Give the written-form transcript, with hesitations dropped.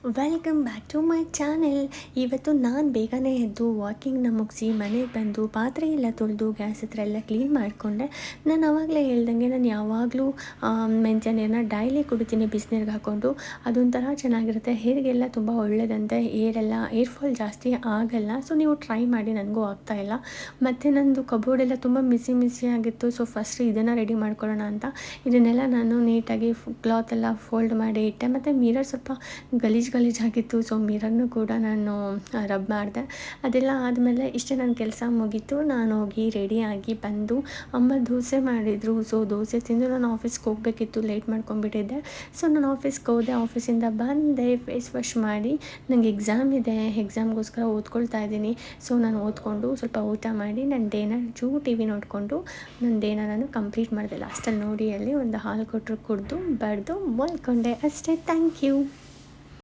Welcome back to my channel. ಇವತ್ತು ನಾನು ಬೇಗನೆ ಎದ್ದು ವಾಕಿಂಗ್ನ ಮುಗಿಸಿ ಮನೆಗೆ ಬಂದು ಪಾತ್ರೆ ಎಲ್ಲ ತೊಳೆದು ಗ್ಯಾಸ್ ಹತ್ರ ಎಲ್ಲ ಕ್ಲೀನ್ ಮಾಡಿಕೊಂಡೆ. ನಾನು ಆವಾಗಲೇ ಹೇಳ್ದಂಗೆ ನಾನು ಯಾವಾಗಲೂ ಮೆಂತ್ಯ ನೀರನ್ನ ಡೈಲಿ ಕುಡಿತೀನಿ ಬಿಸಿನೀರಿಗೆ ಹಾಕ್ಕೊಂಡು. ಅದೊಂಥರ ಚೆನ್ನಾಗಿರುತ್ತೆ, ಹೇರಿಗೆಲ್ಲ ತುಂಬ ಒಳ್ಳೆಯದಂತೆ, ಏರ್ ಫಾಲ್ ಜಾಸ್ತಿ ಆಗಲ್ಲ. ಸೊ ನೀವು ಟ್ರೈ ಮಾಡಿ, ನನಗೂ ಆಗ್ತಾಯಿಲ್ಲ. ಮತ್ತು ನಂದು ಕಬೋರ್ಡೆಲ್ಲ ತುಂಬ ಮಿಸಿ ಆಗಿತ್ತು. ಸೊ ಫಸ್ಟ್ ಇದನ್ನು ರೆಡಿ ಮಾಡ್ಕೊಳ್ಳೋಣ ಅಂತ ಇದನ್ನೆಲ್ಲ ನಾನು ನೀಟಾಗಿ ಕ್ಲಾತೆಲ್ಲ ಫೋಲ್ಡ್ ಮಾಡಿ ಇಟ್ಟೆ. ಮತ್ತು ಮಿರರ್ ಸ್ವಲ್ಪ ಗಲೀಜಾಗಿತ್ತು. ಸೊ ಮಿರರ್ನು ಕೂಡ ನಾನು ರಬ್ ಮಾಡಿದೆ. ಅದೆಲ್ಲ ಆದಮೇಲೆ ಇಷ್ಟೇ ನನ್ನ ಕೆಲಸ ಮುಗೀತು. ನಾನು ಹೋಗಿ ರೆಡಿಯಾಗಿ ಬಂದು ಅಮ್ಮ ದೋಸೆ ಮಾಡಿದರು. ಸೊ ದೋಸೆ ತಿಂದು ನಾನು ಆಫೀಸ್ಗೆ ಹೋಗಬೇಕಿತ್ತು, ಲೇಟ್ ಮಾಡ್ಕೊಂಡ್ಬಿಟ್ಟಿದ್ದೆ. ಸೊ ನಾನು ಆಫೀಸ್ಗೆ ಹೋದೆ, ಆಫೀಸಿಂದ ಬಂದೆ, ಫೇಸ್ ವಾಶ್ ಮಾಡಿ ನನಗೆ ಎಕ್ಸಾಮ್ ಇದೆ, ಎಕ್ಸಾಮ್ಗೋಸ್ಕರ ಓದ್ಕೊಳ್ತಾ ಇದ್ದೀನಿ. ಸೊ ನಾನು ಓದ್ಕೊಂಡು ಸ್ವಲ್ಪ ಊಟ ಮಾಡಿ ನನ್ನ ಡೇನ ಟಿ ವಿ ನೋಡಿಕೊಂಡು ನನ್ನ ಡೇನ ನಾನು ಕಂಪ್ಲೀಟ್ ಮಾಡಿದೆ. ಲಾಸ್ಟಲ್ಲಿ ನೋಡಿ ಅಲ್ಲಿ ಒಂದು ಹಾಲು ಕೊಟ್ಟರು, ಕುಡಿದು ಬಡ್ದು ಮಲ್ಕೊಂಡೆ ಅಷ್ಟೇ. Thank you.